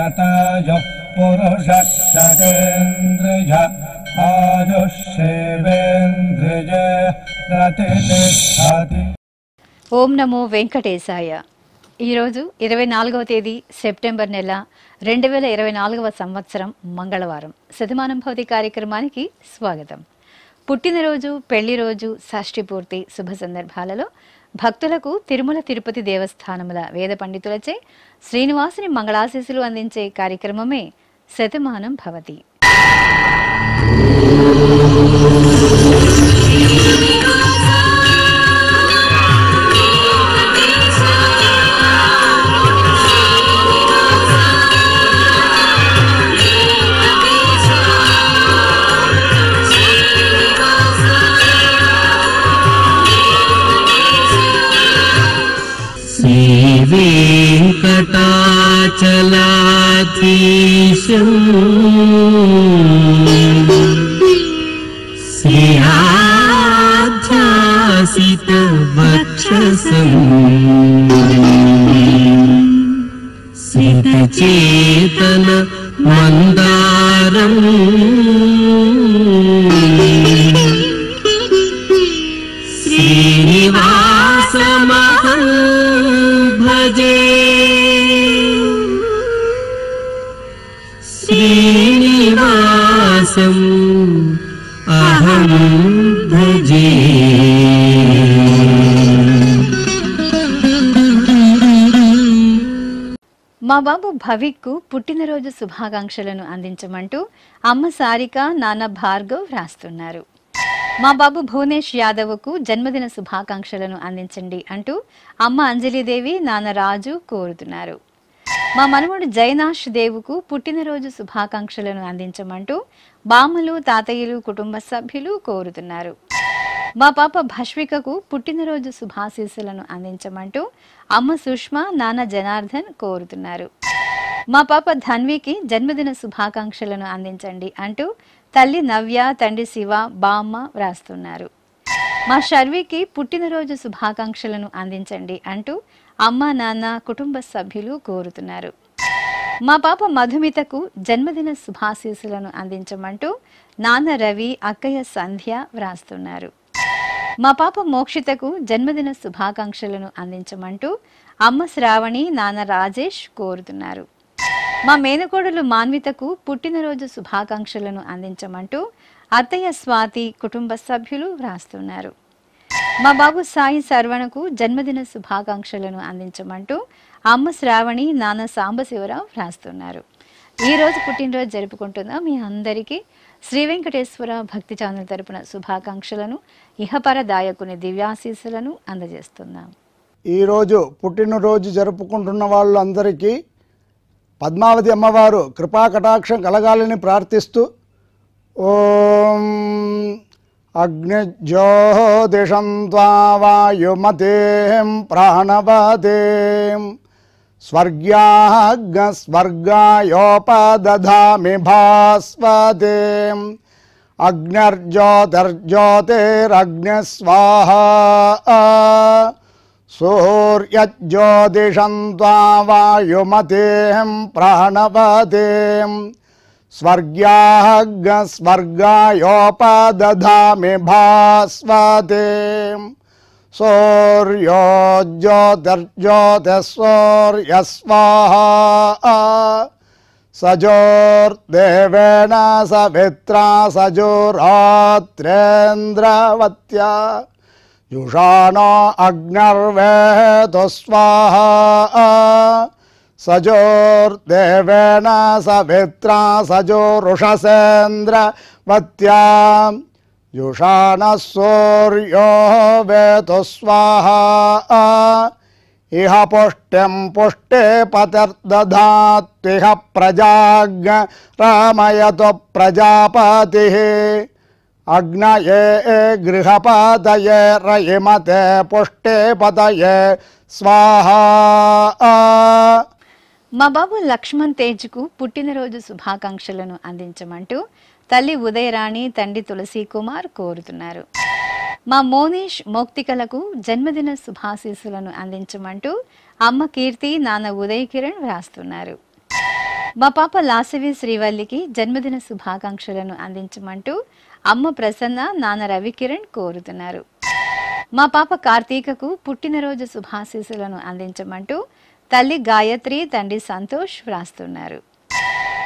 शतायुः पुरुषः शतेन्द्रिय आयुष्येवेन्द्रिय प्रतिष्ठति। ఓం నమో వెంకటేశాయ. ఈరోజు 24వ తేదీ సెప్టెంబర్ నెల 2024వ సంవత్సరం మంగళవారం. శతమానం భవతి కార్యక్రమానికి స్వాగతం. పుట్టినరోజు, పెళ్లి రోజు, షష్ఠి పూర్తి శుభ సందర్భాలలో భక్తులకు తిరుమల తిరుపతి దేవస్థానముల వేద పండితులచే శ్రీనివాసుని మంగళాశీస్సులు అందించే కార్యక్రమమే శతమానం భవతి. वेंकटाचलाधीशं श्रियाध्यासितवक्षसं सितचेतन मंदारं श्रीनिवासमहं भजे. श्रीनिवासम् अहं भजे. మా బాబు భవిక్కు పుట్టినరోజు శుభాకాంక్షలను అందించమంటూ అమ్మ సారిక, నాన్న భార్గవ్ రాస్తున్నారు. మా బాబు భువనేష్ యాదవ్కు జన్మదిన శుభాకాంక్షలను అందించండి అంటూ అమ్మ అంజలిదేవి, నాన్న రాజు కోరుతున్నారు. మా మనవడు జైనాష్ దేవుకు పుట్టినరోజు శుభాకాంక్షలను అందించమంటూ బామ్మలు, తాతయ్యలు, కుటుంబ సభ్యులు కోరుతున్నారు. మా పాప భష్వికకు పుట్టినరోజు శుభాశీస్సులను అందించమంటూ అమ్మ సుష్మా, నాన్న జనార్దన్ కోరుతున్నారు. మా పాప ధన్వికి జన్మదిన శుభాకాంక్షలను అందించండి అంటూ తల్లి నవ్య, తండ్రి శివ, బామ్మ వ్రాస్తున్నారు. మా షర్వికి పుట్టినరోజు శుభాకాంక్షలను అందించండి అంటూ అమ్మ, నాన్న, కుటుంబ సభ్యులు కోరుతున్నారు. మా పాప మధుమితకు జన్మదిన శుభాశీస్సులను అందించమంటూ నాన్న రవి, అక్కయ్య సంధ్య వ్రాస్తున్నారు. మా పాప మోక్షితకు జన్మదిన శుభాకాంక్షలను అందించమంటూ అమ్మ శ్రావణి, నాన్న రాజేష్ కోరుతున్నారు. మా మేనకోడలు మాన్వితకు పుట్టినరోజు శుభాకాంక్షలను అందించమంటూ అత్తయ్య స్వాతి, కుటుంబ సభ్యులు వ్రాస్తున్నారు. మా బాబు సాయి సర్వణకు జన్మదిన శుభాకాంక్షలను అందించమంటూ అమ్మ శ్రావణి, నాన్న సాంబశివరావు వ్రాస్తున్నారు. ఈరోజు పుట్టినరోజు జరుపుకుంటున్న మీ అందరికీ శ్రీ వెంకటేశ్వర భక్తి ఛానల్ తరపున శుభాకాంక్షలను, ఇహపర దాయకుని దివ్యాశీస్సులను అందజేస్తున్నాం. ఈరోజు పుట్టినరోజు జరుపుకుంటున్న వాళ్ళందరికీ పద్మావతి అమ్మవారు కృపా కటాక్షం కలగాలని ప్రార్థిస్తూ ఓం అగ్నిజ్యోతిషం త్వా వాయుమతేం ప్రాణవతేం స్వర్గాయోపదధామి భాస్వతేం అగ్నిర్జ్యోతిర్జ్యోతిరగ్నిస్వాహా సూర్యజ్యోతిషం త్వా వాయుమతేం ప్రాణవతేం స్వర్గాయోపదధామి భాస్వతేం సూర్యో జ్యోతిర్జ్యోతిస్సూర్యస్వాహా సజోర్దేవేణ సవిత్రా సజోరాత్రేంద్రవత్యా యుషాణో అగ్నిర్వేతో స్వాహా సజోర్దేవేణ సవిత్రా సజోరుషసేంద్రవత్యా యుషాణః సూర్యో వేతో స్వాహా ఇహ పుష్టిం పుష్టే పతిర్దధాత్విహ ప్రజాగ్రమయతో ప్రజాపతిః అగ్నయే గృహపతయే రయిమతే పుష్టే పతయే స్వాహా. మా బాబు లక్ష్మణ్ తేజ్కు పుట్టినరోజు శుభాకాంక్షలను అందించమంటూ తల్లి ఉదయరాణి, తండ్రి తులసి కుమార్ కోరుతున్నారు. మా మోనీష్ మోక్తికలకు జన్మదిన శుభాశీస్సులను అందించమంటూ అమ్మ కీర్తి, నాన్న ఉదయ్ కిరణ్ వ్రాస్తున్నారు. మా పాప లాసవి శ్రీవల్లికి జన్మదిన శుభాకాంక్షలను అందించమంటూ అమ్మ ప్రసన్న నాన్న రవికిరణ్ కోరుతున్నారు. మా పాప కార్తీకకు పుట్టినరోజు శుభాశీస్సులను అందించమంటూ తల్లి గాయత్రి తండ్రి సంతోష్ వ్రాస్తున్నారు.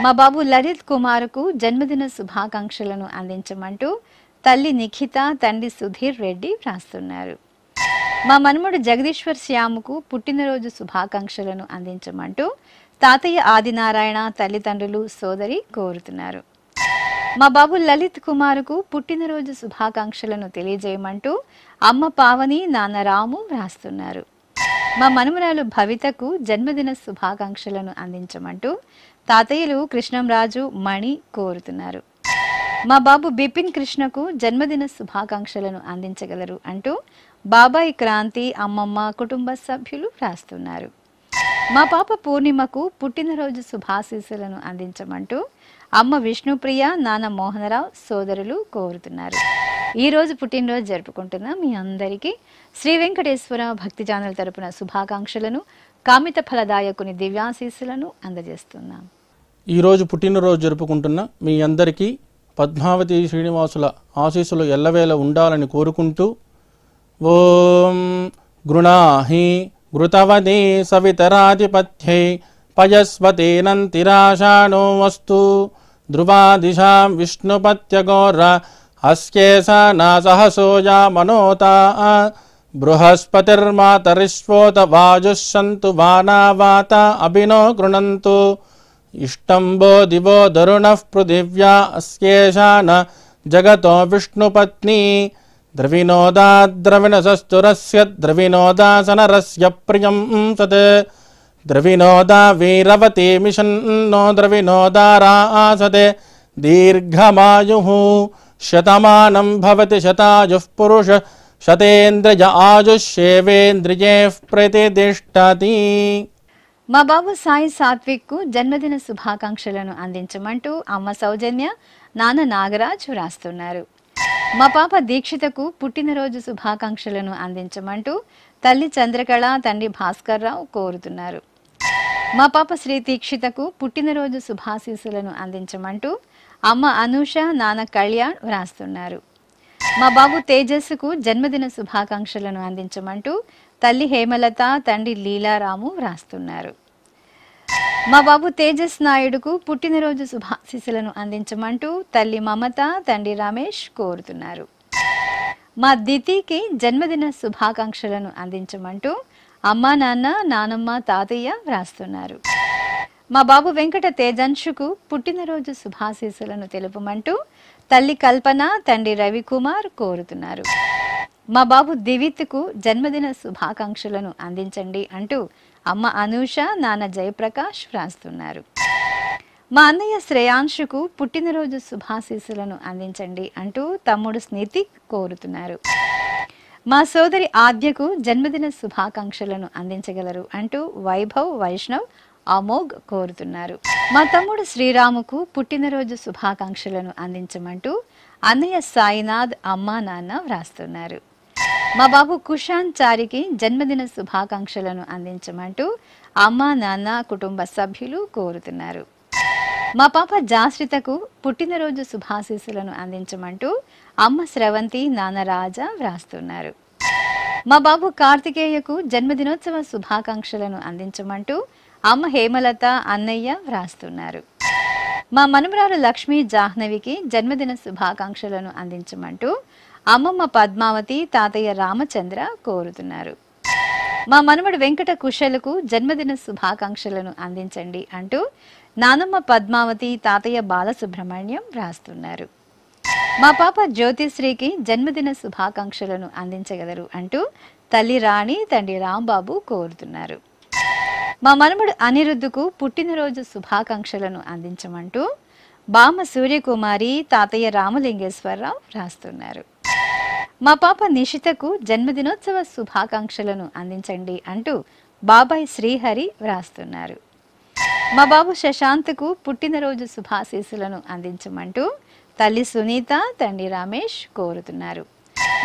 మా బాబు లలిత్ కుమార్కు జన్మదిన శుభాకాంక్షలను అందించమంటూ తల్లి నిఖిత తండ్రి సుధీర్ రెడ్డి వ్రాస్తున్నారు. మా మనుమడు జగదీశ్వర్ శ్యాముకు పుట్టినరోజు శుభాకాంక్షలను అందించమంటూ తాతయ్య ఆదినారాయణ తల్లిదండ్రులు సోదరి కోరుతున్నారు. మా బాబు లలిత్ కుమార్కు పుట్టినరోజు శుభాకాంక్షలను తెలియజేయమంటూ అమ్మ పావని నాన్న రాము వ్రాస్తున్నారు. మా మనుమరాలు భవితకు జన్మదిన శుభాకాంక్షలను అందించమంటూ తాతయ్యలు కృష్ణంరాజు మణి కోరుతున్నారు. మా బాబు బిపిన్ కృష్ణకు జన్మదిన శుభాకాంక్షలను అందించగలరు అంటూ బాబాయ్ క్రాంతి అమ్మమ్మ కుటుంబ సభ్యులు వ్రాస్తున్నారు. మా పాప పూర్ణిమకు పుట్టినరోజు శుభాశీస్సులను అందించమంటూ అమ్మ విష్ణుప్రియ నాన్న మోహనరావు సోదరులు కోరుతున్నారు. ఈరోజు పుట్టినరోజు జరుపుకుంటున్న మీ అందరికీ శ్రీ వెంకటేశ్వర భక్తి ఛానల్ తరపున శుభాకాంక్షలను కామిత ఫలదాయకుని దివ్యాశీస్సులను అందజేస్తున్నాం. ఈరోజు పుట్టినరోజు జరుపుకుంటున్న మీ అందరికీ పద్మావతి శ్రీనివాసుల ఆశీస్సులు ఎల్లవేళ ఉండాలని కోరుకుంటూ ఓం గృణాహి ఘృతవదే సవితరాధిపత్యై పయస్వతేనంతిరాశానో వస్తు ధ్రువాదిశాం విష్ణుపత్యగోర అస్కేశా నాసహసోజా మనోతా బృహస్పతిర్మాతరిష్వోత వాజుః సంతు వానావాత అభినో గృణంతు ఇష్టంబో దివో దరుణః పృథివ్యా అస్కేశా న జగతో విష్ణుపత్ని ద్రవినోదాద్రవిణసస్తురస్య ద్రవినోదాసనరస్య ప్రియం సత్ ద్రవినోదా వీరవతి మిషన్నో ద్రవినోదారాసతే దీర్ఘమాయుః శతమానం భవతి శతాయుః పురుష శతేంద్రియ ఆయుష్యేవేంద్రియైః ప్రతిష్ఠతి. మా బాబు సాయి సాత్విక్కు జన్మదిన శుభాకాంక్షలను అందించమంటూ అమ్మ సౌజన్య నాన్న నాగరాజ్ వ్రాస్తున్నారు. మా పాప దీక్షితకు పుట్టినరోజు శుభాకాంక్షలను అందించమంటూ తల్లి చంద్రకళ తండ్రి భాస్కర్ రావు కోరుతున్నారు. మా పాప శ్రీ దీక్షితకు పుట్టినరోజు శుభాశీస్సులను అందించమంటూ అమ్మ అనూష నాన్న కళ్యాణ్ వ్రాస్తున్నారు. మా బాబు తేజస్సుకు జన్మదిన శుభాకాంక్షలను అందించమంటూ తల్లి హేమలత తండ్రి లీలారాము వ్రాస్తున్నారు. మా బాబు తేజస్ నాయుడుకు పుట్టినరోజు శుభాశీస్సులను అందించమంటూ తల్లి మమత తండ్రి రమేష్ కోరుతున్నారు. మా దితికి జన్మదిన శుభాకాంక్షలను అందించమంటూ అమ్మా నాన్న నానమ్మ తాతయ్య వ్రాస్తున్నారు. మా బాబు వెంకట తేజంశుకు పుట్టినరోజు శుభాశీస్సులను తెలుపమంటూ తల్లి కల్పన తండ్రి రవికుమార్ కోరుతున్నారు. మా బాబు దివిత్కు జన్మదిన శుభాకాంక్షలను అందించండి అంటూ అమ్మ అనూష నాన్న జయప్రకాష్ వ్రాస్తున్నారు. మా అన్నయ్య శ్రేయాంశుకు పుట్టినరోజు శుభాశీస్సులను అందించండి అంటూ తమ్ముడు స్నితిక్ కోరుతున్నారు. మా సోదరి ఆద్యకు జన్మదిన శుభాకాంక్షలను అందించగలరు అంటూ వైభవ్ వైష్ణవ్ అమోఘ్ కోరుతున్నారు. మా తమ్ముడు శ్రీరాముకు పుట్టినరోజు శుభాకాంక్షలను అందించమంటూ అన్నయ్య సాయినాథ్ అమ్మా నాన్న వ్రాస్తున్నారు. మా బాబు కుషాన్ చారికి జన్మదిన శుభాకాంక్షలను అందించమంటూ అమ్మా నాన్న కుటుంబ సభ్యులు కోరుతున్నారు. మా పాప జాశ్రితకు పుట్టినరోజు శుభాశీస్సులను అందించమంటూ అమ్మ స్రవంతి నాన్న రాజా వ్రాస్తున్నారు. మా బాబు కార్తికేయకు జన్మదినోత్సవ శుభాకాంక్షలను అందించమంటూ అమ్మ హేమలత అన్నయ్య వ్రాస్తున్నారు. మా మనుమరాలు లక్ష్మీ జాహ్నవికి జన్మదిన శుభాకాంక్షలను అందించమంటూ అమ్మమ్మ పద్మావతి తాతయ్య రామచంద్ర కోరుతున్నారు. మా మనుమడు వెంకట కుశలకు జన్మదిన శుభాకాంక్షలను అందించండి అంటూ నానమ్మ పద్మావతి తాతయ్య బాలసుబ్రహ్మణ్యం వ్రాస్తున్నారు. మా పాప జ్యోతిశ్రీకి జన్మదిన శుభాకాంక్షలను అందించగలరు అంటూ తల్లి రాణి తండ్రి రాంబాబు కోరుతున్నారు. మా మనుమడు అనిరుద్ధుకు పుట్టినరోజు శుభాకాంక్షలను అందించమంటూ బామ్మ సూర్యకుమారి తాతయ్య రామలింగేశ్వరరావు వ్రాస్తున్నారు. మా పాప నిషితకు జన్మదినోత్సవ శుభాకాంక్షలను అందించండి అంటూ బాబాయ్ శ్రీహరి వ్రాస్తున్నారు. మా బాబు శశాంత్కు పుట్టినరోజు శుభాశీస్సులను అందించమంటూ తల్లి సునీత తండ్రి రమేష్ కోరుతున్నారు.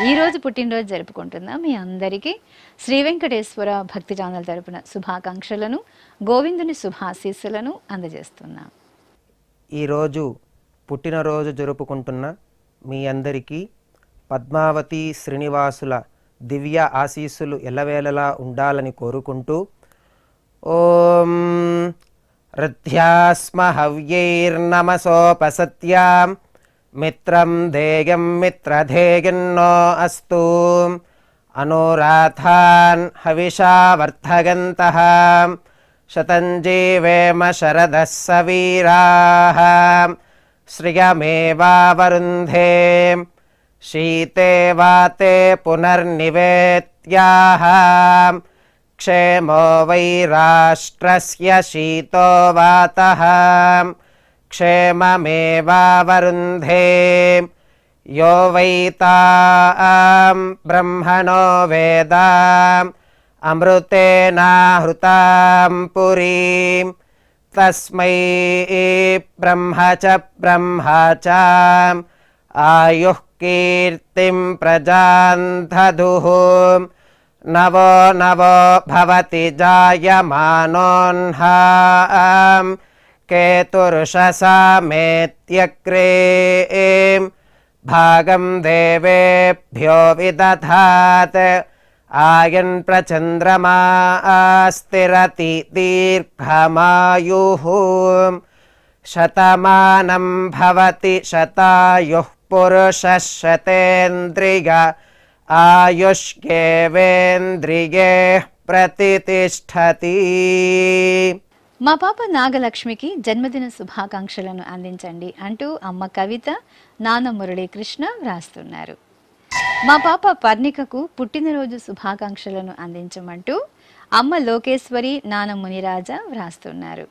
ఈరోజు పుట్టినరోజు జరుపుకుంటున్న మీ అందరికీ శ్రీ వెంకటేశ్వర భక్తి ఛానల్ తరపున శుభాకాంక్షలను, గోవిందుని శుభాశీస్సులను అందజేస్తున్నాం. ఈరోజు పుట్టినరోజు జరుపుకుంటున్న మీ అందరికీ పద్మావతి శ్రీనివాసుల దివ్య ఆశీస్సులు ఎల్లవేళలా ఉండాలని కోరుకుంటూ ఓం రథ్యాస్మ హవ్యైర్నమసోపసత్యాం మిత్రం ధేయం మిత్రధేయన్నో అస్తు అనురాధాన్ హవిషా వర్ధగంతః శతం జీవేమ శరదః సవీరాః శ్రియమేవావరుంధే శీతే వాతే పునర్నివేత్యాః క్షేమో వై రాష్ట్రస్య శీతో వాతః క్షేమమేవావరుంధే యో వై తాం బ్రహ్మణో వేద అమృతేనాహృతాం పురీం తస్మై బ్రహ్మ చ ఆయుః కీర్తిం ప్రజాం దదుః నవో నవో భవతి జాయమానోన్హాం కేతుర్షసామేత్యగ్రే భాగం దేవేభ్యో విదధాత్ ఆయన్ ప్రచంద్రమా స్థిరతి దీర్ఘమాయుః శతమానం భవతి శతాయుః పురుషः శతేంద్రియ ఆయుష్యేవేంద్రియే ప్రతిష్ఠతి. మా పాప నాగలక్ష్మికి జన్మదిన శుభాకాంక్షలను అందించండి అంటూ అమ్మ కవిత, నాన్న మురళీకృష్ణ వ్రాస్తున్నారు. మా పాప పర్ణికకు పుట్టినరోజు శుభాకాంక్షలను అందించమంటూ అమ్మ లోకేశ్వరి, నాన్న మునిరాజ వ్రాస్తున్నారు.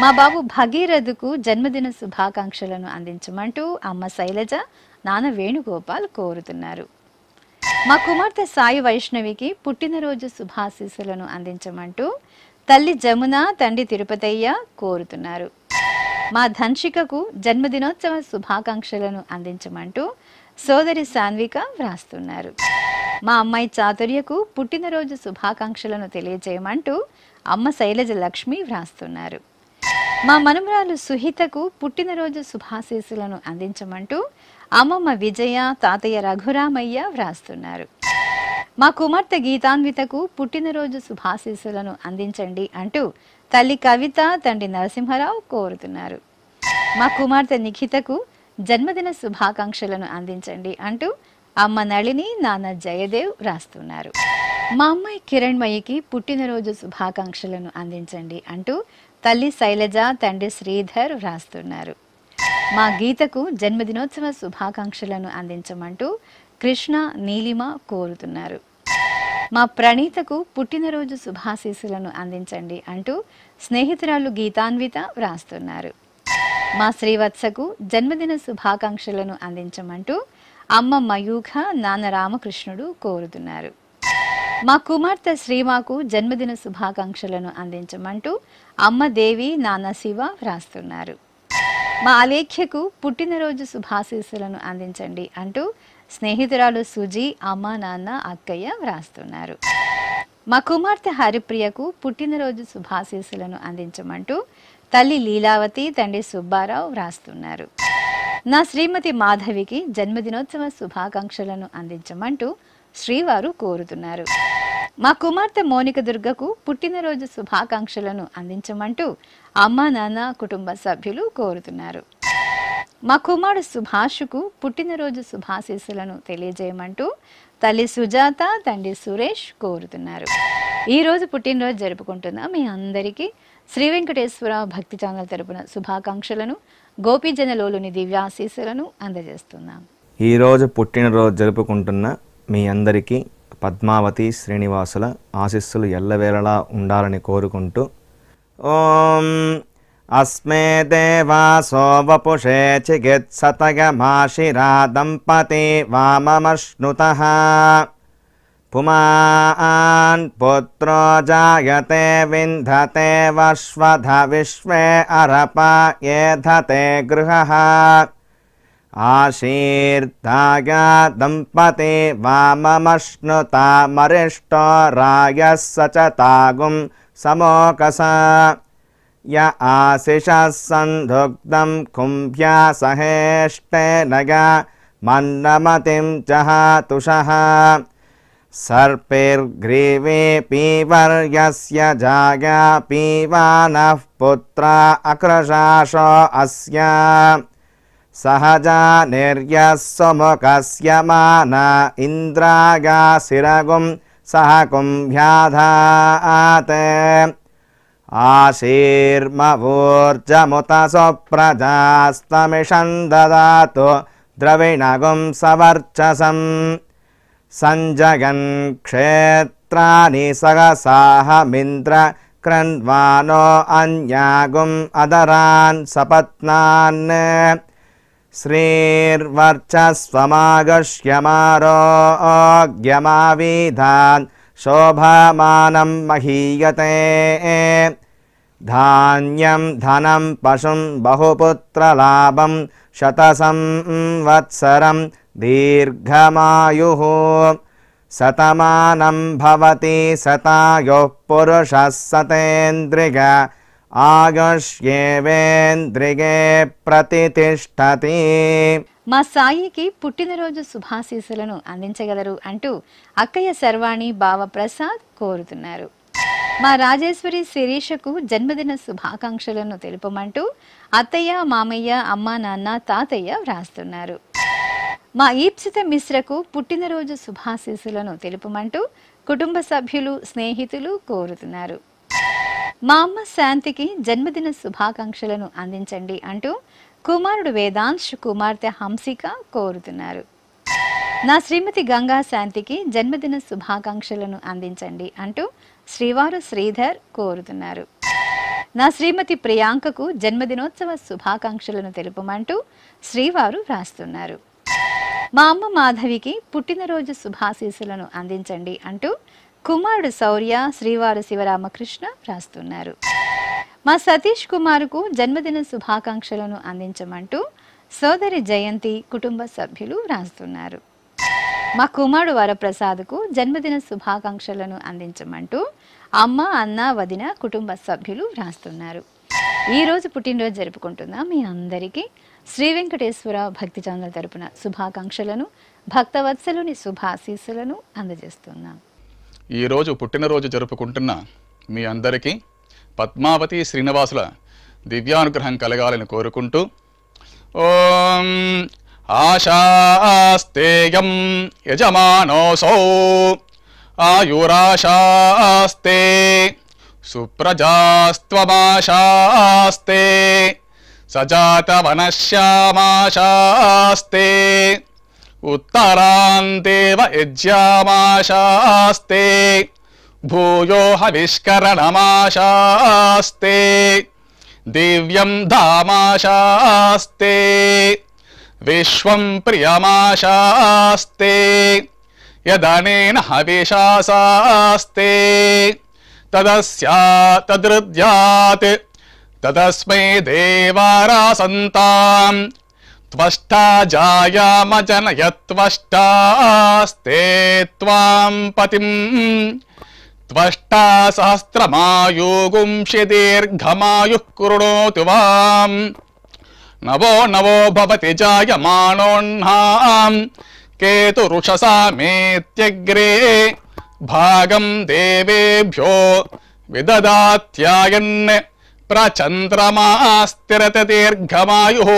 మా బాబు భగీరథుకు జన్మదిన శుభాకాంక్షలను అందించమంటూ అమ్మ శైలజ, నాన్న వేణుగోపాల్ కోరుతున్నారు. మా కుమార్తె సాయి వైష్ణవికి పుట్టినరోజు శుభాశీస్సులను అందించమంటూ తల్లి జమున, తండ్రి తిరుపతయ్య కోరుతున్నారు. మా ధన్షికకు జన్మదినోత్సవ శుభాకాంక్షలను అందించమంటూ సోదరి సాన్విక వ్రాస్తున్నారు. మా అమ్మాయి చాతుర్యకు పుట్టినరోజు శుభాకాంక్షలను తెలియజేయమంటూ అమ్మ శైలజ లక్ష్మి వ్రాస్తున్నారు. మా మనుమరాలు సుహితకు పుట్టినరోజు శుభాశీస్సులను అందించమంటూ అమ్మమ్మ విజయ, తాతయ్య రఘురామయ్య వ్రాస్తున్నారు. మా కుమార్తె గీతాన్వితకు పుట్టినరోజు శుభాశీస్సులను అందించండి అంటూ తల్లి కవిత, తండ్రి నరసింహరావు కోరుతున్నారు. మా కుమార్తె నిఖితకు జన్మదిన శుభాకాంక్షలను అందించండి అంటూ అమ్మ నళిని, నాన్న జయదేవ్ వ్రాస్తున్నారు. మా అమ్మాయి కిరణ్మయికి పుట్టినరోజు శుభాకాంక్షలను అందించండి అంటూ తల్లి శైలజ, తండ్రి శ్రీధర్ వ్రాస్తున్నారు. మా గీతకు జన్మదినోత్సవ శుభాకాంక్షలను అందించమంటూ కృష్ణ, నీలిమ కోరుతున్నారు. మా ప్రణీతకు పుట్టినరోజు శుభాశీస్సులను అందించండి అంటూ స్నేహితురాలు గీతాన్విత వ్రాస్తున్నారు. మా శ్రీవత్సకు జన్మదిన శుభాకాంక్షలను అందించమంటూ అమ్మ మయూఖ, నాన్న రామకృష్ణుడు కోరుతున్నారు. మా కుమార్తె శ్రీమాకు జన్మదిన శుభాకాంక్షలను అందించమంటూ అమ్మ దేవి, నాన్న శివ వ్రాస్తున్నారు. మా అలేఖ్యకు పుట్టినరోజు శుభాశీస్సులను అందించండి అంటూ స్నేహితురాలు సుజీ, అమ్మ, నాన్న, అక్కయ్య వ్రాస్తున్నారు. మా కుమార్తె హరిప్రియకు పుట్టినరోజు శుభాశీస్సులను అందించమంటూ తల్లి లీలావతి, తండ్రి సుబ్బారావు వ్రాస్తున్నారు. నా శ్రీమతి మాధవికి జన్మదినోత్సవ శుభాకాంక్షలను అందించమంటూ శ్రీవారు కోరుతున్నారు. మా కుమార్తె మోనిక దుర్గకు పుట్టినరోజు శుభాకాంక్షలను అందించమంటూ అమ్మ, నాన్న, కుటుంబ సభ్యులు కోరుతున్నారు. మా కుమారుడు సుభాషుకు పుట్టినరోజు శుభాశీస్సులను తెలియజేయమంటూ తల్లి సుజాత, తండ్రి సురేష్ కోరుతున్నారు. ఈరోజు పుట్టినరోజు జరుపుకుంటున్న మీ అందరికీ శ్రీ వెంకటేశ్వర భక్తి ఛానల్ తరపున శుభాకాంక్షలను, గోపీజనలోని దివ్యాశీస్సులను అందజేస్తున్నాం. ఈరోజు పుట్టినరోజు జరుపుకుంటున్న మీ అందరికీ పద్మావతి శ్రీనివాసుల ఆశీస్సులు ఎల్లవేళలా ఉండాలని కోరుకుంటూ ఓం అస్మే దేవాసో వపుషే చిగిత్సతయమాశిరా దంపతి వామమశ్నుతః పుమాన్ పుత్రో జాయతే వింధతే వశ్వధ విశ్వే అరప ఏధతే గృహః आशीर्दाय दम्पते वाममश्नुतामरिष्टो रायः स च तागुं समोकसा य आशिषः सन्धुग्धं कुम्भ्या सहेष्टेन मन्नमतिं जहातुषः सर्पैर्ग्रीवे पीवर्यस्य जाया पीवानः पुत्रा अकृशाशो अस्य सहजा निर्यः सुमुखस्य मान इन्द्रागासिरगुं सह कुम्भ्याधात् आशीर्मवोर्जमुत सुप्रजास्तमिषं ददातु द्रविणगुं सवर्चसम् संजगन् क्षेत्राणि सहसाहमिन्द्र क्रन्वानो अन्यागुम् अदरान् सपत्नान् श्रीर्वर्चस्वमागश्यमारोग्यमाविधान् शोभमानं महीयते धान्यं धनं पशुं बहुपुत्रलाभं शतसंवत्सरं दीर्घमायुः शतमानं भवति शतायुः पुरुषः शतेन्द्रिय ఆయుష్యేవేంద్రియే ప్రతితిష్టతి. మా సాయికి పుట్టినరోజు శుభాశీస్సులను అందించగలరు అంటూ అక్కయ్య శర్వాణి బావ ప్రసాద్ కోరుతున్నారు. మా రాజేశ్వరి శిరీషకు జన్మదిన శుభాకాంక్షలను తెలుపమంటూ అత్తయ్య మామయ్య అమ్మ నాన్న తాతయ్య వ్రాస్తున్నారు. మా ఈప్సిత మిశ్రకు పుట్టినరోజు శుభాశీస్సులను తెలుపమంటూ కుటుంబ సభ్యులు స్నేహితులు కోరుతున్నారు. మా అమ్మ శాంతికి జన్మదిన శుభాకాంక్షలను అందించండి అంటూ కుమారుడు వేదాంశ్ కుమార్తె హంసిక కోరుతున్నారు. నా శ్రీమతి గంగా శాంతికి జన్మదిన శుభాకాంక్షలను అందించండి అంటూ శ్రీవారు శ్రీధర్ కోరుతున్నారు. నా శ్రీమతి ప్రియాంకకు జన్మదినోత్సవ శుభాకాంక్షలను తెలుపమంటూ శ్రీవారు వ్రాస్తున్నారు. మా అమ్మ మాధవికి పుట్టినరోజు శుభాశీస్సులను అందించండి అంటూ కుమారుడు శౌర్య శ్రీవారు శివరామకృష్ణ వ్రాస్తున్నారు. మా సతీష్ కుమారుకు జన్మదిన శుభాకాంక్షలను అందించమంటూ సోదరి జయంతి కుటుంబ సభ్యులు వ్రాస్తున్నారు. మా కుమారుడు వరప్రసాద్కు జన్మదిన శుభాకాంక్షలను అందించమంటూ అమ్మ అన్న వదిన కుటుంబ సభ్యులు వ్రాస్తున్నారు. ఈరోజు పుట్టినరోజు జరుపుకుంటున్న మీ అందరికీ శ్రీ వెంకటేశ్వర భక్తి ఛానల్ తరపున శుభాకాంక్షలను భక్తవత్సలుని శుభాశీస్సులను అందజేస్తున్నాం. ఈరోజు పుట్టినరోజు జరుపుకుంటున్న మీ అందరికీ పద్మావతి శ్రీనివాసుల దివ్యానుగ్రహం కలగాలని కోరుకుంటూ ఓం ఆశాస్తేయం యజమానోసౌ ఆయురాశాస్తే సుప్రజాస్త్వమాశాస్తే సజాతవనశ్యామాశాస్తే ఉత్తరాందేవ యజ్యామాశాస్తే భూయో హవిష్కరణమాశాస్తే దివ్యం ధామాశాస్తే విశ్వం ప్రియమాశాస్తే యదనేన హవిషాశాస్తే తదస్యా తదృద్యాత్ తదస్మై దేవారాసంతాం త్వష్టా జాయామజనయత్వష్టాస్తే త్వాం పతిం త్వష్టా సహస్రమాయుగుంషి దీర్ఘమాయుః కృణోతు వాం నవో నవో భవతి జాయమానోన్నాం కేతురుషసామేత్యగ్రే భాగం దేవేభ్యో విదదాత్యాయన్ ప్రచంద్రమా స్థిరత దీర్ఘమాయుః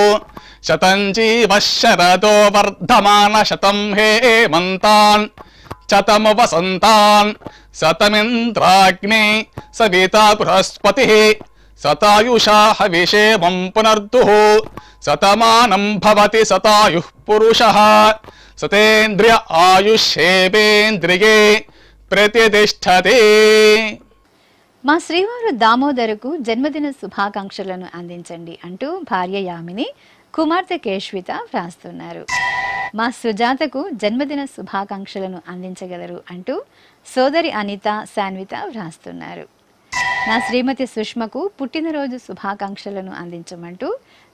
శతం జీవః శరదో వర్ధమాన శతం హేమంతాన్ శతము వసంతాన్ శతమింద్రాగ్నే సవితా బృహస్పతిః శతాయుషా హవిషేమం పునర్దుః శతమానం భవతి శతాయుః పురుషః సతేంద్రియ ఆయుష్యేవేంద్రియే ప్రతిష్టతే. మా శ్రీవారు దామోదరకు జన్మదిన శుభాకాంక్షలను అందించండి అంటూ భార్య యామిని కుమార్తె కేశ్విత వ్రాస్తున్నారు. మా సుజాతకు జన్మదిన శుభాకాంక్షలను అందించగలరు అంటూ సోదరి అనిత శాన్విత వ్రాస్తున్నారు. నా శ్రీమతి సుష్మకు పుట్టినరోజు శుభాకాంక్షలను అందించమంటూ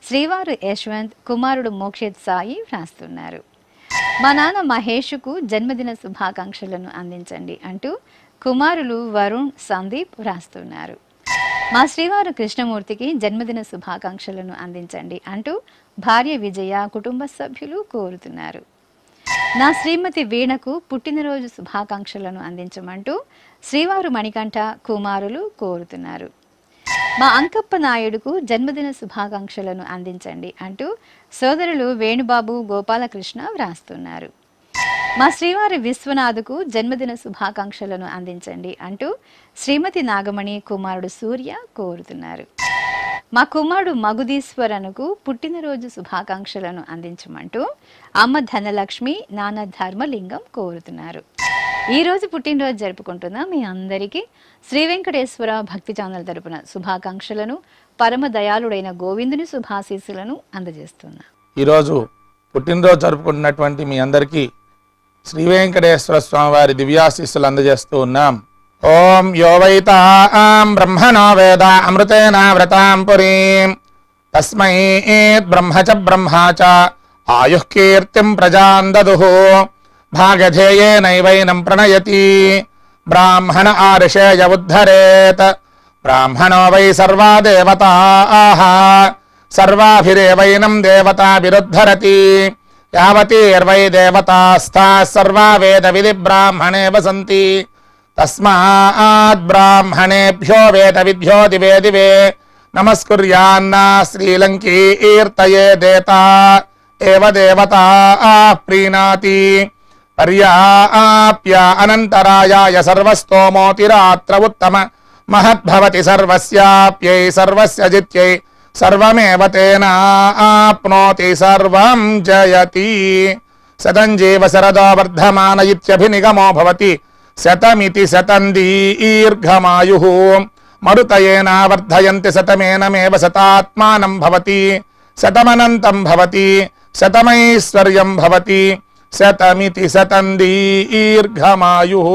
శ్రీవారు యశ్వంత్ కుమారుడు మోక్షిత్ సాయి వ్రాస్తున్నారు. మా నాన్న మహేష్కు జన్మదిన శుభాకాంక్షలను అందించండి అంటూ కుమారులు వరుణ్ సందీప్ వ్రాస్తున్నారు. మా శ్రీవారు కృష్ణమూర్తికి జన్మదిన శుభాకాంక్షలను అందించండి అంటూ భార్య విజయ కుటుంబ సభ్యులు కోరుతున్నారు. నా శ్రీమతి వీణకు పుట్టినరోజు శుభాకాంక్షలను అందించమంటూ శ్రీవారు మణికంఠ కుమారులు కోరుతున్నారు. మా అంకప్ప నాయుడుకు జన్మదిన శుభాకాంక్షలను అందించండి అంటూ సోదరులు వేణుబాబు గోపాలకృష్ణ వ్రాస్తున్నారు. మా శ్రీవారి విశ్వనాథుకు జన్మదిన శుభాకాంక్షలను అందించండి అంటూ శ్రీమతి నాగమణి కుమారుడు సూర్య కోరుతున్నారు. మా కుమారుడు మగుదీశ్వరనుకు పుట్టినరోజు శుభాకాంక్షలను అందించమంటూ అమ్మ ధనలక్ష్మి నాన్న ధర్మలింగం కోరుతున్నారు. ఈరోజు పుట్టినరోజు జరుపుకుంటున్న మీ అందరికీ శ్రీ వెంకటేశ్వర భక్తి ఛానల్ తరపున శుభాకాంక్షలను పరమ దయాళుడైన గోవిందుని శుభాశీస్సులను అందజేస్తున్నా. ఈరోజు పుట్టినరోజు జరుపుకుంటున్నటువంటి మీ అందరికీ శ్రీ వెంకటేశ్వర స్వామి వారి దివ్యాశీస్సులు అందజేస్తూ ఉన్నాం. ఓం యో వైతాం బ్రహ్మణో వేద అమృతేన వ్రతాం పురీం తస్మై బ్రహ్మ చ బ్రహ్మా చ ఆయుః కీర్తిం ప్రజాం దదుః భాగధేయేనైవైనం ప్రణయతి బ్రాహ్మణ ఆర్షేయ ఉద్ధరేత్ బ్రాహ్మణో వై సర్వా దేవతాః సర్వాభిరేవైనం దేవతాభిరుద్ధరతి యావతీర్వై దేవతాస్థాః సర్వా వేద విధి బ్రాహ్మణే వసంతి తస్మాత్ బ్రాహ్మణేభ్యో వేద విద్యో దివే దివే నమస్కుర్యాన్నా శ్రీలంకీర్తయే దేతా ఏవ దేవతా ప్రీణాతి పర్యాప్య అనంతరాయాయ సర్వస్తోమోతిరాత్ర ఉత్తమ మహద్భవతి సర్వస్యాప్యై సర్వస్య జిత్యై సర్వమేవ తేనాప్నోతి సర్వం జయతి శతం జీవ శరదో వర్ధమాన ఇత్యభినిగమో భవతి శతమితి శతం దీర్ఘమాయుః మరుతయేన వర్ధయంతి శతమేనమేవ శతాత్మానం భవతి శతమనంతం భవతి శతమైశ్వర్యం భవతి శతమితి శతం దీర్ఘమాయుః.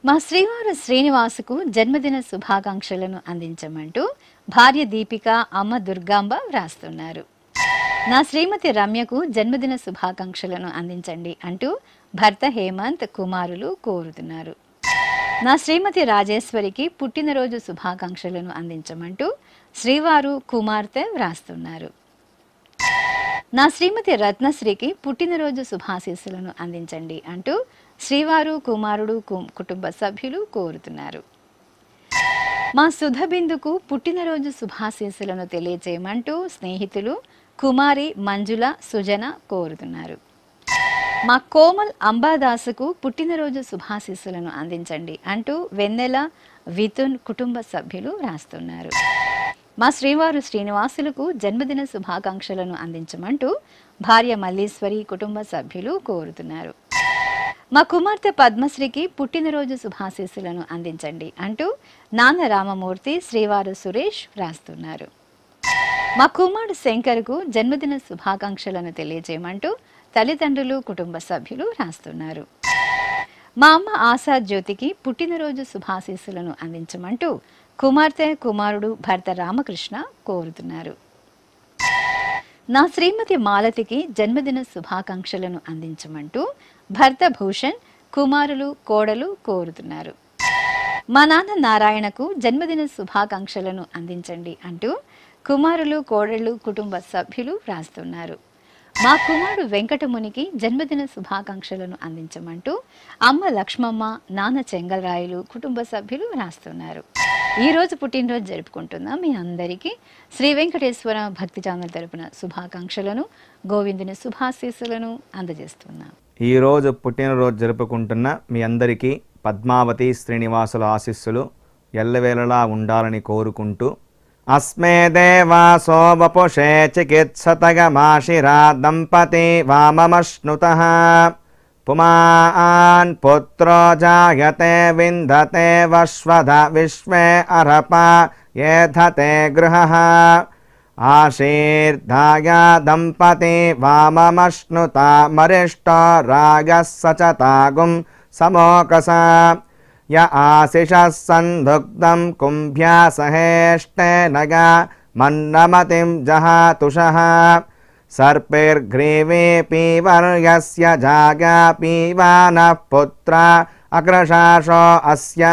మా శ్రీవారు శ్రీనివాసుకు జన్మదిన శుభాకాంక్షలను అందించమంటూ భార్య దీపిక అమ్మ దుర్గాంబ వ్రాస్తున్నారు. నా శ్రీమతి రమ్యకు జన్మదిన శుభాకాంక్షలను అందించండి అంటూ భర్త హేమంత్ కుమారులు కోరుతున్నారు. నా శ్రీమతి రాజేశ్వరికి పుట్టినరోజు శుభాకాంక్షలను అందించమంటూ శ్రీవారు కుమార్తె వ్రాస్తున్నారు. నా శ్రీమతి రత్నశ్రీకి పుట్టినరోజు శుభాశీస్సులను అందించండి అంటూ శ్రీవారు కుమారుడు కుటుంబ సభ్యులు కోరుతున్నారు. మా సుధబిందుకు పుట్టినరోజు శుభాశీస్సులను తెలియజేయమంటూ స్నేహితులు కుమారి మంజుల సుజన కోరుతున్నారు. మా కోమల్ అంబాదాసుకు పుట్టినరోజు శుభాశీస్సులను అందించండి అంటూ వెన్నెల వితున్ కుటుంబ సభ్యులు రాస్తున్నారు. మా శ్రీవారు శ్రీనివాసులకు జన్మదిన శుభాకాంక్షలను అందించమంటూ భార్య మల్లీశ్వరి కుటుంబ సభ్యులు కోరుతున్నారు. మా కుమార్తె పద్మశ్రీకి పుట్టినరోజు శుభాశీస్సులను అందించండి అంటూ నాన్న రామమూర్తి శ్రీవారు సురేష్ రాస్తున్నారు. మా కుమారుడు శంకర్కు జన్మదిన శుభాకాంక్షలను తెలియజేయమంటూ తల్లిదండ్రులు కుటుంబ సభ్యులు రాస్తున్నారు. మా అమ్మ ఆశా జ్యోతికి పుట్టినరోజు శుభాశీస్సులను అందించమంటూ కుమార్తె కుమారుడు భర్త రామకృష్ణ కోరుతున్నారు. నా శ్రీమతి మాలతికి జన్మదిన శుభాకాంక్షలను అందించమంటూ భర్త భూషణ్ కుమారులు కోడలు కోరుతున్నారు. మా నాన్న నారాయణకు జన్మదిన శుభాకాంక్షలను అందించండి అంటూ కుమారులు కోడళ్ళు కుటుంబ సభ్యులు వ్రాస్తున్నారు. మా కుమారుడు వెంకటమునికి జన్మదిన శుభాకాంక్షలను అందించమంటూ అమ్మ లక్ష్మమ్మ నాన్న చెంగల్రాయులు కుటుంబ సభ్యులు రాస్తున్నారు. ఈరోజు పుట్టినరోజు జరుపుకుంటున్న మీ అందరికీ శ్రీ వెంకటేశ్వర భక్తి ఛానల్ తరపున శుభాకాంక్షలను గోవిందుని శుభాశీస్సులను అందజేస్తున్నాం. ఈరోజు పుట్టినరోజు జరుపుకుంటున్న మీ అందరికీ పద్మావతి శ్రీనివాసుల ఆశీస్సులు ఎల్లవేళలా ఉండాలని కోరుకుంటూ అస్మే దేవాసో వపుషే చికిత్సతగమాశిరా దంపతి వామమశ్నుతః పుమాన్ పుత్రో జాయతే విందతే వశ్వధ విశ్వే అరప ఏధతే గృహః ఆశీర్ధాయ దంపతి వామమశ్నుత మరిష్టో రాగः సచతాగుం సమోకస य आशिषः सन्धुक्तं कुम्भ्या सहेष्टेनगा मन्नमतिं जहातुषः सर्पैर्ग्रीवे पीवर्यस्य जागा पीवानः पुत्रा अक्रशाशो अस्य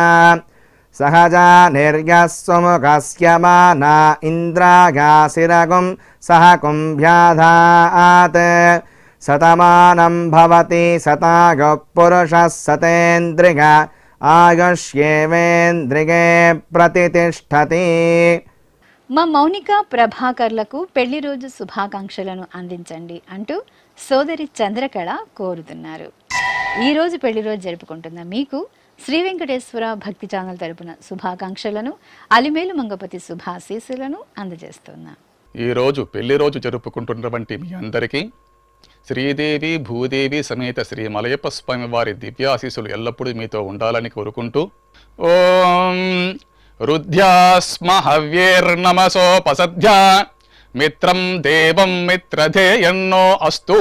सहजा निर्यः सुमुखस्य माना इन्द्रागासिरगुं सह कुम्भ्याधात् शतमानं भवति शतायुः पुरुषः शतेन्द्रिय आयुष्येवेन्द्रिये प्रतितिष्ठति. మా మౌనిక ప్రభాకర్లకు పెళ్లి రోజు శుభాకాంక్షలను అందించండి అంటూ సోదరి చంద్రకళ కోరుతున్నారు. ఈ రోజు పెళ్లి రోజు జరుపుకుంటున్న మీకు శ్రీ వెంకటేశ్వర భక్తి ఛానల్ తరపున శుభాకాంక్షలను అలిమేలు మంగపతి శుభాశీస్సులను అందజేస్తున్నా. ఈరోజు పెళ్లి రోజు జరుపుకుంటున్నటువంటి మీ అందరికీ శ్రీదేవి భూదేవి సమేత శ్రీ మలయప్ప స్వామి వారి దివ్యాశీస్సులు ఎల్లప్పుడూ మీతో ఉండాలని కోరుకుంటూ ఓం రుద్ధ్యాస్మ హవ్యేర్నమసోపసధ్యా మిత్రం దేవం మిత్రధేయన్నో అస్తు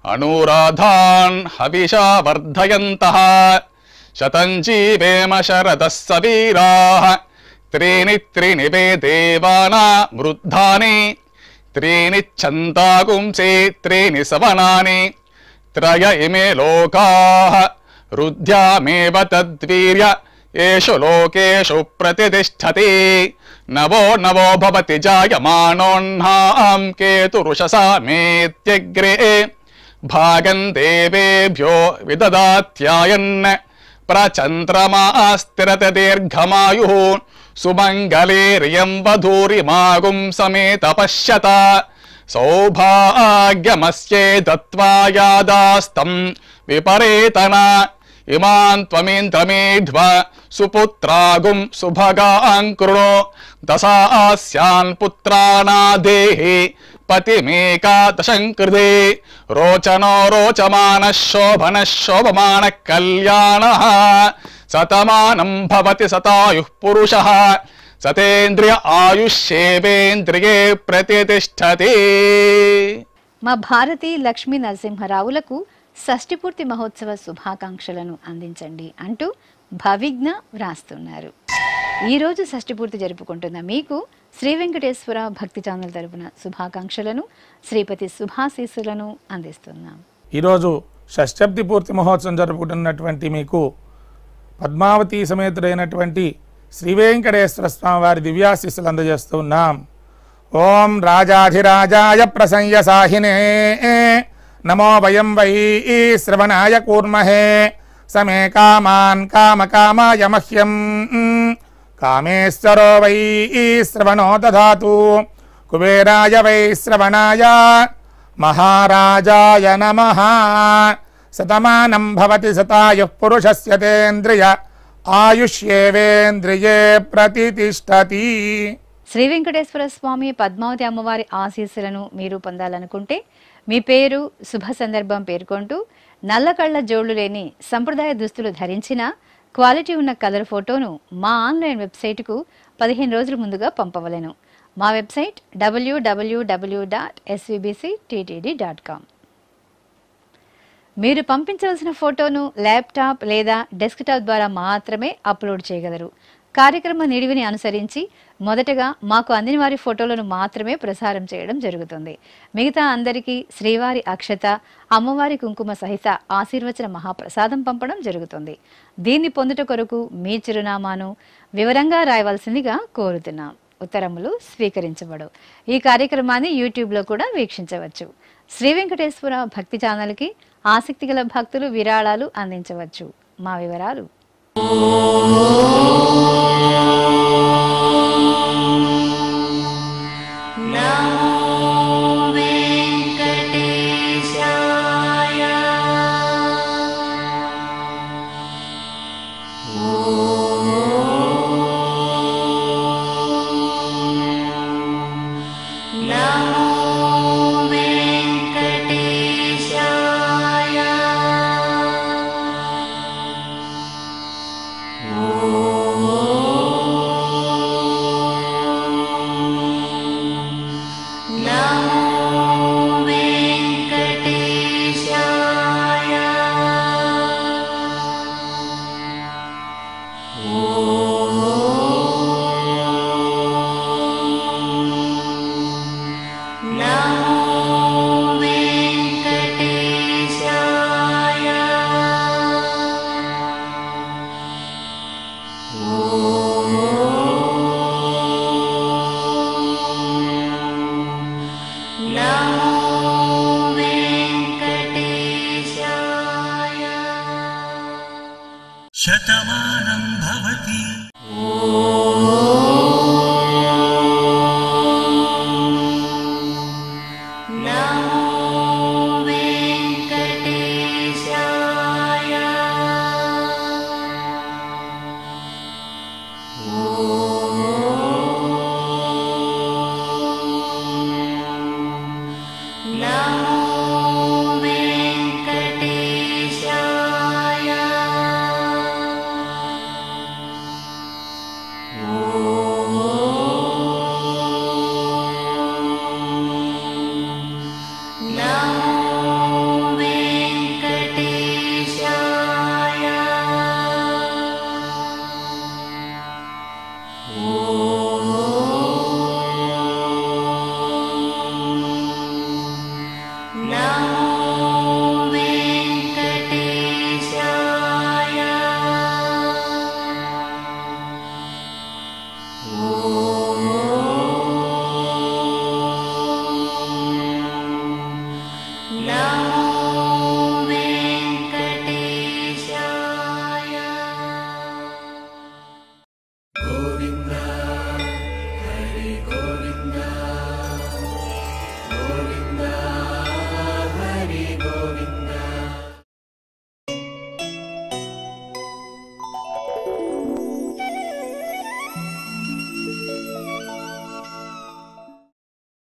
అనురాధాన్ హవిషా వర్ధయంతః శతం జీవేమ శరదః సవీరాః త్రీణి త్రీణి వే దేవానా వృద్ధాని త్రీణి ఛందాగుంసే త్రీణి సవనాని త్రయ ఇమే లోకాః రుద్ధ్యామేవ తద్వీర్య ఏషు లోకేషు ప్రతితిష్ఠతి నవో నవో భవతి జాయమానోన్హాం కేతురుషసా మేత్యగ్రే భాగం దేవేభ్యో విదదాత్యాయన్ ప్రచంద్రమాస్తిరత దీర్ఘమాయుః సుమంగళేర్యం వధూరిమాగుం సమేత పశ్యత సౌభాగ్యమస్యే దత్వా యాదాస్తం విపరేతన ఇమాన్ త్వమేంద్రమేధ్వ సుపుత్రాగుం సుభగాన్ కృణో దశాస్యాన్ పుత్రానాదేహి పతిమేకాదశం కృతే రోచనో రోచమాన శోభన శోభమాన కళ్యాణ శతమానం భవతి శతాయుః పురుషః సతేంద్రియ ఆయుష్యేవేంద్రియే ప్రతితిష్ఠతి. మా భారతి లక్ష్మీ నరసింహరావులకు షష్ఠిపూర్తి మహోత్సవ శుభాకాంక్షలను అందించండి అంటూ భవిజ్ఞ వ్రాస్తున్నారు. ఈరోజు షష్ఠిపూర్తి జరుపుకుంటున్న మీకు శ్రీ వెంకటేశ్వర భక్తి ఛానల్ తరపున శుభాకాంక్షలను శ్రీపతి శుభాశీస్సులను అందిస్తున్నాం. ఈరోజు షష్ఠబ్ది పూర్తి మహోత్సవం జరుపుకుంటున్నటువంటి మీకు పద్మావతి సమేతుడైనటువంటి శ్రీ వెంకటేశ్వర స్వామి వారి దివ్యాశీస్సులు అందజేస్తూ ఉన్నాం. ఓం రాజాధిరాజాయ ప్రసంయ సాహినే నమో వయం వై శ్రవణాయ కూర్మహే సమే కామాన్ కామకామాయ మహ్యం కామేశ్వరో వై శ్రవణో దధాతు కుబేరాయ వై శ్రవణాయ మహారాజాయ నమః. శతమానం భవతి శతాయుః పురుషస్య తేంద్రియ ఆయుష్యేవేంద్రియే ప్రతితిష్ఠతి. శ్రీ వెంకటేశ్వర స్వామి పద్మావతి అమ్మవారి ఆశీస్సులను మీరు పొందాలనుకుంటే మీ పేరు శుభ సందర్భం పేర్కొంటూ నల్ల కళ్ళ జోళ్లు లేని సంప్రదాయ దుస్తులు ధరించిన క్వాలిటీ ఉన్న కలర్ ఫోటోను మా ఆన్లైన్ వెబ్సైట్కు 15 రోజుల ముందుగా పంపవలెను. మా వెబ్సైట్ www.svbcttd.com. మీరు పంపించవలసిన ఫోటోను ల్యాప్టాప్ లేదా డెస్క్టాప్ ద్వారా మాత్రమే అప్లోడ్ చేయగలరు. కార్యక్రమ నిడివిని అనుసరించి మొదటగా మాకు అందిన వారి ఫోటోలను మాత్రమే ప్రసారం చేయడం జరుగుతుంది. మిగతా అందరికీ శ్రీవారి అక్షత, అమ్మవారి కుంకుమ సహిత ఆశీర్వచన మహాప్రసాదం పంపడం జరుగుతుంది. దీన్ని పొందుట కొరకు మీ చిరునామాను వివరంగా రాయవలసిందిగా కోరుతున్నాం. ఉత్తరములు స్వీకరించబడు. ఈ కార్యక్రమాన్ని యూట్యూబ్లో కూడా వీక్షించవచ్చు. శ్రీ వెంకటేశ్వర భక్తి ఛానల్కి ఆసక్తి గల భక్తులు విరాళాలు అందించవచ్చు. మా వివరాలు ఓ శతమానం భవతి. No.